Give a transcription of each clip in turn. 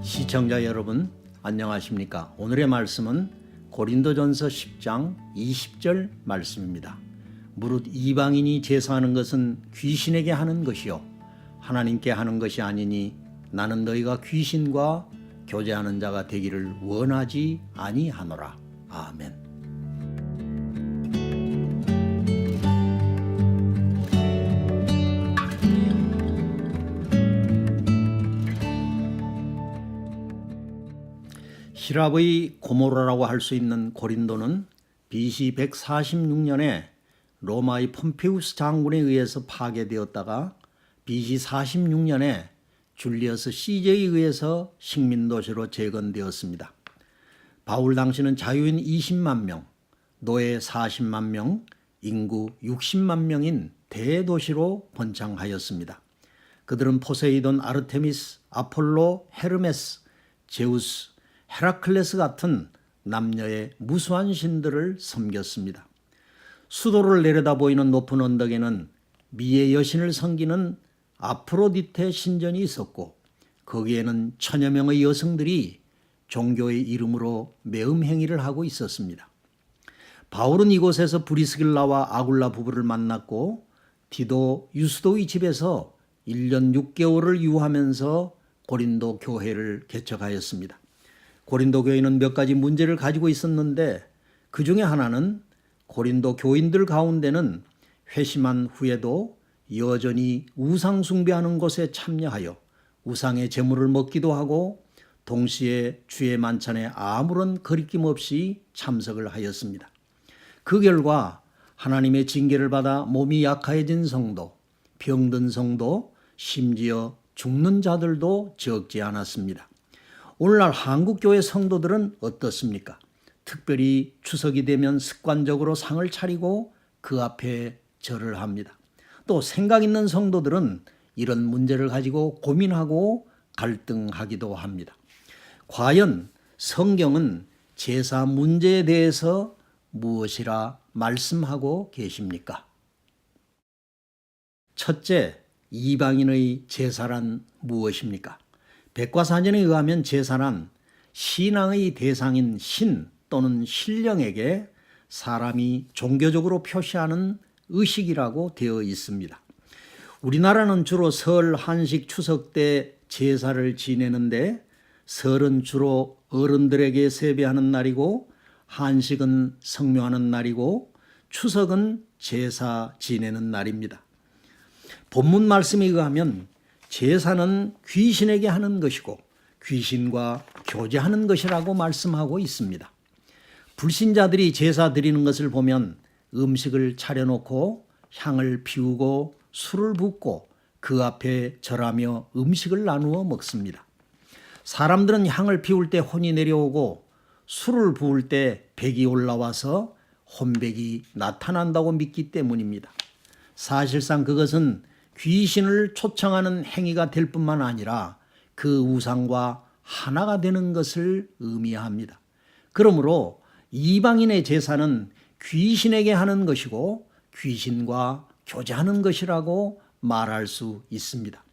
시청자 여러분 안녕하십니까? 오늘의 말씀은 고린도전서 10장 20절 말씀입니다. 무릇 이방인이 제사하는 것은 귀신에게 하는 것이요 하나님께 하는 것이 아니니 나는 너희가 귀신과 교제하는 자가 되기를 원하지 아니하노라. 아멘. 히랍의 고모라라고 할 수 있는 고린도는 BC 146년에 로마의 폼페우스 장군에 의해서 파괴되었다가 BC 46년에 줄리어스 시저에 의해서 식민도시로 재건되었습니다. 바울 당시는 자유인 20만 명, 노예 40만 명, 인구 60만 명인 대도시로 번창하였습니다. 그들은 포세이돈, 아르테미스, 아폴로, 헤르메스, 제우스, 헤라클레스 같은 남녀의 무수한 신들을 섬겼습니다. 수도를 내려다 보이는 높은 언덕에는 미의 여신을 섬기는 아프로디테 신전이 있었고 거기에는 천여 명의 여성들이 종교의 이름으로 매음 행위를 하고 있었습니다. 바울은 이곳에서 브리스길라와 아굴라 부부를 만났고 디도 유스도의 집에서 1년 6개월을 유하면서 고린도 교회를 개척하였습니다. 고린도 교회는 몇 가지 문제를 가지고 있었는데 그 중에 하나는 고린도 교인들 가운데는 회심한 후에도 여전히 우상 숭배하는 것에 참여하여 우상의 제물을 먹기도 하고 동시에 주의 만찬에 아무런 거리낌 없이 참석을 하였습니다. 그 결과 하나님의 징계를 받아 몸이 약해진 성도, 병든 성도, 심지어 죽는 자들도 적지 않았습니다. 오늘날 한국교회 성도들은 어떻습니까? 특별히 추석이 되면 습관적으로 상을 차리고 그 앞에 절을 합니다. 또 생각 있는 성도들은 이런 문제를 가지고 고민하고 갈등하기도 합니다. 과연 성경은 제사 문제에 대해서 무엇이라 말씀하고 계십니까? 첫째, 이방인의 제사란 무엇입니까? 백과사전에 의하면 제사란 신앙의 대상인 신 또는 신령에게 사람이 종교적으로 표시하는 의식이라고 되어 있습니다. 우리나라는 주로 설, 한식, 추석 때 제사를 지내는데 설은 주로 어른들에게 세배하는 날이고 한식은 성묘하는 날이고 추석은 제사 지내는 날입니다. 본문 말씀에 의하면 제사는 귀신에게 하는 것이고 귀신과 교제하는 것이라고 말씀하고 있습니다. 불신자들이 제사 드리는 것을 보면 음식을 차려놓고 향을 피우고 술을 붓고 그 앞에 절하며 음식을 나누어 먹습니다. 사람들은 향을 피울 때 혼이 내려오고 술을 부을 때 백이 올라와서 혼백이 나타난다고 믿기 때문입니다. 사실상 그것은 귀신을 초청하는 행위가 될 뿐만 아니라 그 우상과 하나가 되는 것을 의미합니다. 그러므로 이방인의 제사는 귀신에게 하는 것이고 귀신과 교제하는 것이라고 말할 수 있습니다.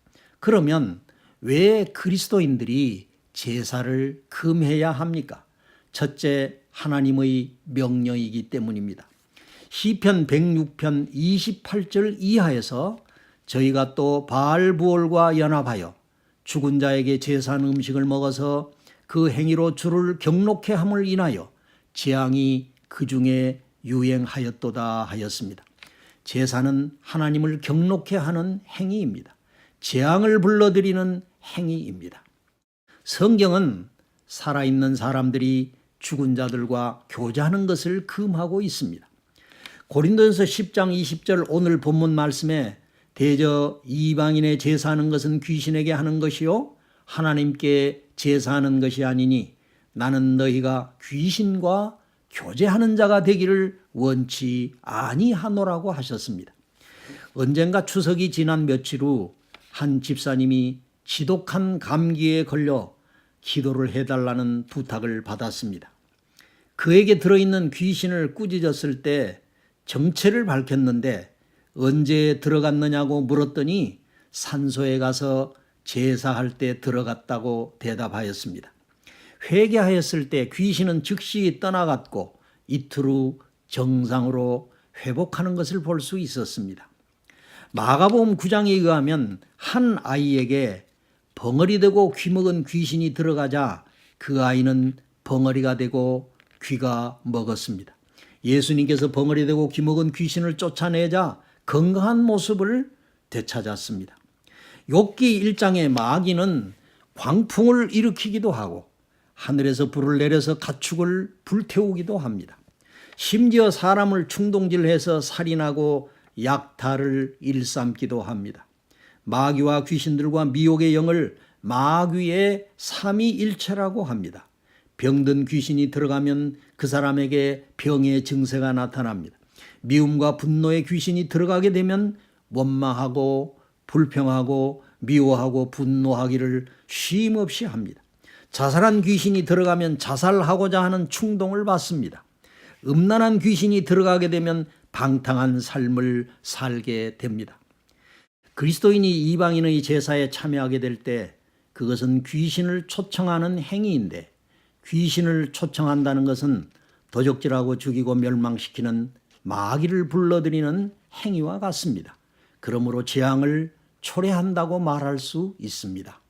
그러면 왜 그리스도인들이 제사를 금해야 합니까? 첫째, 하나님의 명령이기 때문입니다. 시편 106편 28절 이하에서 저희가 또 바알부올과 연합하여 죽은 자에게 제사하는 음식을 먹어서 그 행위로 주를 경록해 함을 인하여 재앙이 그 중에 유행하였도다 하였습니다. 제사는 하나님을 경록해 하는 행위입니다. 재앙을 불러들이는 행위입니다. 성경은 살아있는 사람들이 죽은 자들과 교제하는 것을 금하고 있습니다. 고린도전서 10장 20절 오늘 본문 말씀에 대저 이방인의 제사하는 것은 귀신에게 하는 것이요 하나님께 제사하는 것이 아니니 나는 너희가 귀신과 교제하는 자가 되기를 원치 아니하노라고 하셨습니다. 언젠가 추석이 지난 며칠 후 한 집사님이 지독한 감기에 걸려 기도를 해달라는 부탁을 받았습니다. 그에게 들어있는 귀신을 꾸짖었을 때 정체를 밝혔는데 언제 들어갔느냐고 물었더니 산소에 가서 제사할 때 들어갔다고 대답하였습니다. 회개하였을 때 귀신은 즉시 떠나갔고 이틀 후 정상으로 회복하는 것을 볼 수 있었습니다. 마가복음 9장에 의하면 한 아이에게 벙어리 되고 귀먹은 귀신이 들어가자 그 아이는 벙어리가 되고 귀가 먹었습니다. 예수님께서 벙어리 되고 귀먹은 귀신을 쫓아내자 건강한 모습을 되찾았습니다. 욥기 1장의 마귀는 광풍을 일으키기도 하고 하늘에서 불을 내려서 가축을 불태우기도 합니다. 심지어 사람을 충동질해서 살인하고 약탈을 일삼기도 합니다. 마귀와 귀신들과 미혹의 영을 마귀의 삼위일체라고 합니다. 병든 귀신이 들어가면 그 사람에게 병의 증세가 나타납니다. 미움과 분노의 귀신이 들어가게 되면 원망하고 불평하고 미워하고 분노하기를 쉼없이 합니다. 자살한 귀신이 들어가면 자살하고자 하는 충동을 받습니다. 음란한 귀신이 들어가게 되면 방탕한 삶을 살게 됩니다. 그리스도인이 이방인의 제사에 참여하게 될 때 그것은 귀신을 초청하는 행위인데 귀신을 초청한다는 것은 도적질하고 죽이고 멸망시키는 마귀를 불러들이는 행위와 같습니다. 그러므로 재앙을 초래한다고 말할 수 있습니다.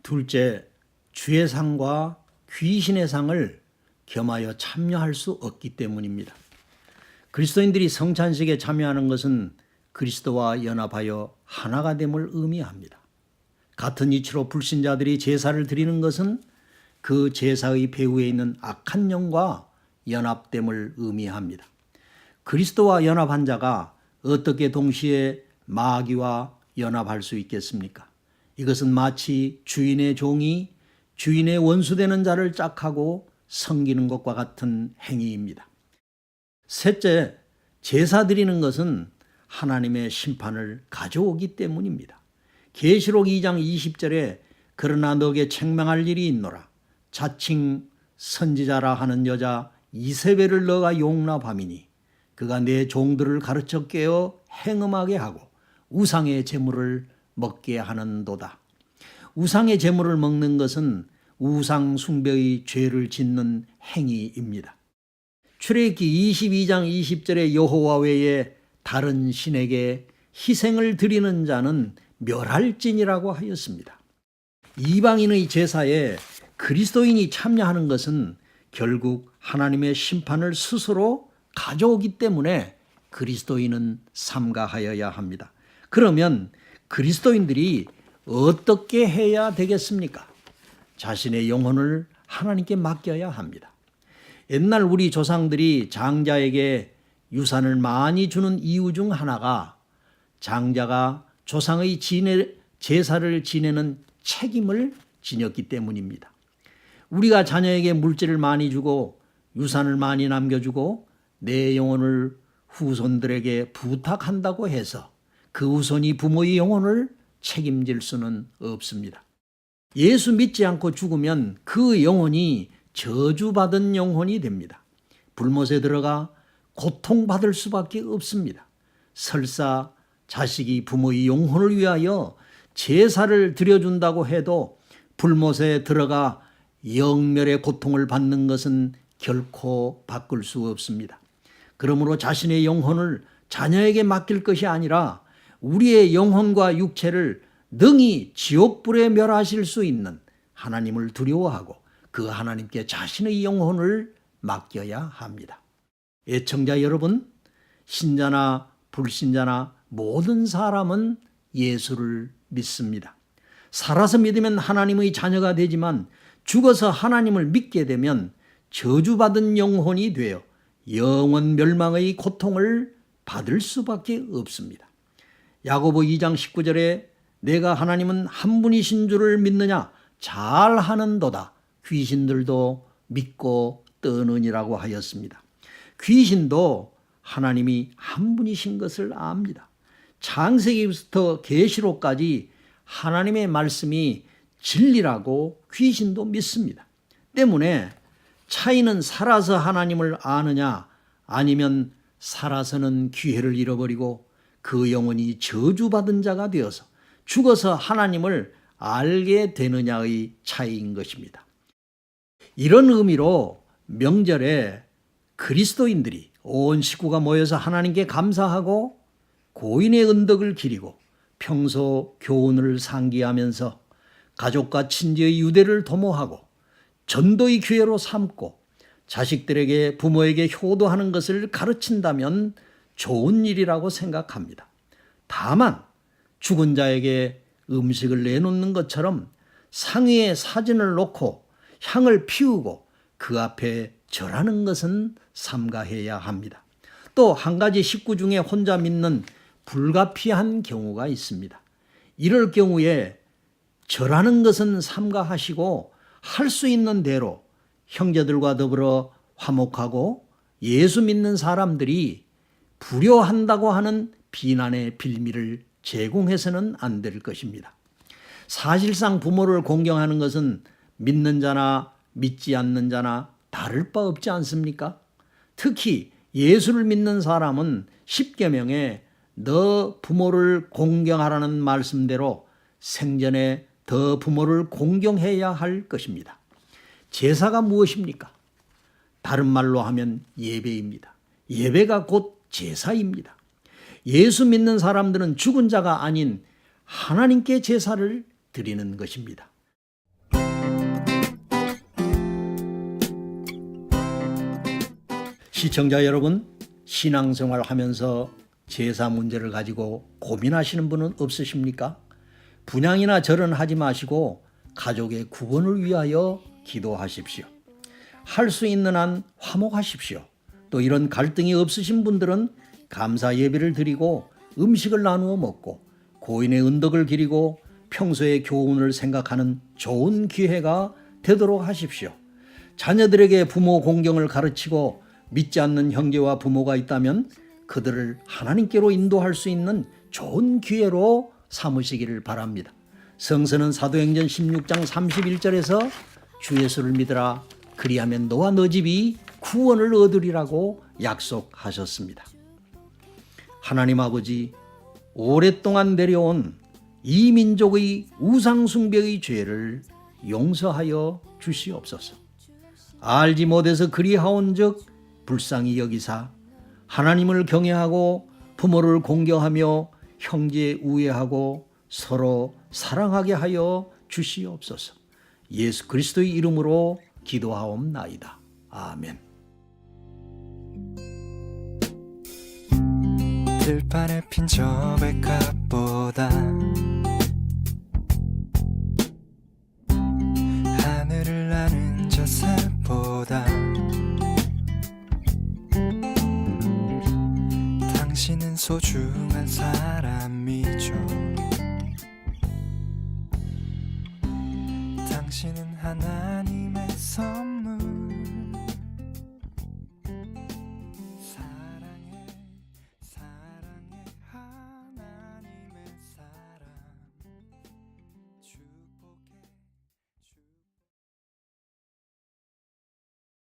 둘째, 주의 상과 귀신의 상을 겸하여 참여할 수 없기 때문입니다. 그리스도인들이 성찬식에 참여하는 것은 그리스도와 연합하여 하나가 됨을 의미합니다. 같은 이치로 불신자들이 제사를 드리는 것은 그 제사의 배후에 있는 악한 영과 연합됨을 의미합니다. 그리스도와 연합한 자가 어떻게 동시에 마귀와 연합할 수 있겠습니까? 이것은 마치 주인의 종이 주인의 원수되는 자를 짝하고 섬기는 것과 같은 행위입니다. 셋째, 제사 드리는 것은 하나님의 심판을 가져오기 때문입니다. 계시록 2장 20절에 그러나 너에게 책망할 일이 있노라. 자칭 선지자라 하는 여자 이세벨을 너가 용납함이니 그가 내 종들을 가르쳐 깨어 행음하게 하고 우상의 제물을 먹게 하는도다. 우상의 제물을 먹는 것은 우상 숭배의 죄를 짓는 행위입니다. 출애굽기 22장 20절에 여호와 외에 다른 신에게 희생을 드리는 자는 멸할지니라고 하였습니다. 이방인의 제사에 그리스도인이 참여하는 것은 결국 하나님의 심판을 스스로 가져오기 때문에 그리스도인은 삼가하여야 합니다. 그러면 그리스도인들이 어떻게 해야 되겠습니까? 자신의 영혼을 하나님께 맡겨야 합니다. 옛날 우리 조상들이 장자에게 유산을 많이 주는 이유 중 하나가 장자가 조상의 제사를 지내는 책임을 지녔기 때문입니다. 우리가 자녀에게 물질을 많이 주고 유산을 많이 남겨주고 내 영혼을 후손들에게 부탁한다고 해서 그 후손이 부모의 영혼을 책임질 수는 없습니다. 예수 믿지 않고 죽으면 그 영혼이 저주받은 영혼이 됩니다. 불못에 들어가 고통받을 수밖에 없습니다. 설사 자식이 부모의 영혼을 위하여 제사를 드려준다고 해도 불못에 들어가 영멸의 고통을 받는 것은 결코 바꿀 수 없습니다. 그러므로 자신의 영혼을 자녀에게 맡길 것이 아니라 우리의 영혼과 육체를 능히 지옥불에 멸하실 수 있는 하나님을 두려워하고 그 하나님께 자신의 영혼을 맡겨야 합니다. 애청자 여러분, 신자나 불신자나 모든 사람은 예수를 믿습니다. 살아서 믿으면 하나님의 자녀가 되지만 죽어서 하나님을 믿게 되면 저주받은 영혼이 되어 영원 멸망의 고통을 받을 수밖에 없습니다. 야고보 2장 19절에 내가 하나님은 한 분이신 줄을 믿느냐 잘하는도다. 귀신들도 믿고 떠느니라고 하였습니다. 귀신도 하나님이 한 분이신 것을 압니다. 창세기부터 계시록까지 하나님의 말씀이 진리라고 귀신도 믿습니다. 때문에 차이는 살아서 하나님을 아느냐 아니면 살아서는 기회를 잃어버리고 그 영혼이 저주받은 자가 되어서 죽어서 하나님을 알게 되느냐의 차이인 것입니다. 이런 의미로 명절에 그리스도인들이 온 식구가 모여서 하나님께 감사하고 고인의 은덕을 기리고 평소 교훈을 상기하면서 가족과 친지의 유대를 도모하고 전도의 기회로 삼고 자식들에게 부모에게 효도하는 것을 가르친다면 좋은 일이라고 생각합니다. 다만 죽은 자에게 음식을 내놓는 것처럼 상위에 사진을 놓고 향을 피우고 그 앞에 절하는 것은 삼가해야 합니다. 또 한 가지 식구 중에 혼자 믿는 불가피한 경우가 있습니다. 이럴 경우에 절하는 것은 삼가하시고 할 수 있는 대로 형제들과 더불어 화목하고 예수 믿는 사람들이 불효한다고 하는 비난의 빌미를 제공해서는 안 될 것입니다. 사실상 부모를 공경하는 것은 믿는 자나 믿지 않는 자나 다를 바 없지 않습니까? 특히 예수를 믿는 사람은 십계명에 너 부모를 공경하라는 말씀대로 생전에 더 부모를 공경해야 할 것입니다. 제사가 무엇입니까? 다른 말로 하면 예배입니다. 예배가 곧 제사입니다. 예수 믿는 사람들은 죽은 자가 아닌 하나님께 제사를 드리는 것입니다. 시청자 여러분, 신앙생활 하면서 제사 문제를 가지고 고민하시는 분은 없으십니까? 분향이나 절은 하지 마시고 가족의 구원을 위하여 기도하십시오. 할 수 있는 한 화목하십시오. 또 이런 갈등이 없으신 분들은 감사 예배를 드리고 음식을 나누어 먹고 고인의 은덕을 기리고 평소의 교훈을 생각하는 좋은 기회가 되도록 하십시오. 자녀들에게 부모 공경을 가르치고 믿지 않는 형제와 부모가 있다면 그들을 하나님께로 인도할 수 있는 좋은 기회로 삼으시기를 바랍니다. 성서는 사도행전 16장 31절에서 주 예수를 믿으라 그리하면 너와 너 집이 구원을 얻으리라고 약속하셨습니다. 하나님 아버지, 오랫동안 내려온 이 민족의 우상숭배의 죄를 용서하여 주시옵소서. 알지 못해서 그리하온즉 불쌍히 여기사 하나님을 경외하고 부모를 공경하며 형제 우애하고 서로 사랑하게 하여 주시옵소서. 예수 그리스도의 이름으로 기도하옵나이다. 아멘. 들판에 핀 저 백합보다 하늘을 나는 저 새보다 당신은 소중한 사람이죠. 당신은 하나님의 선물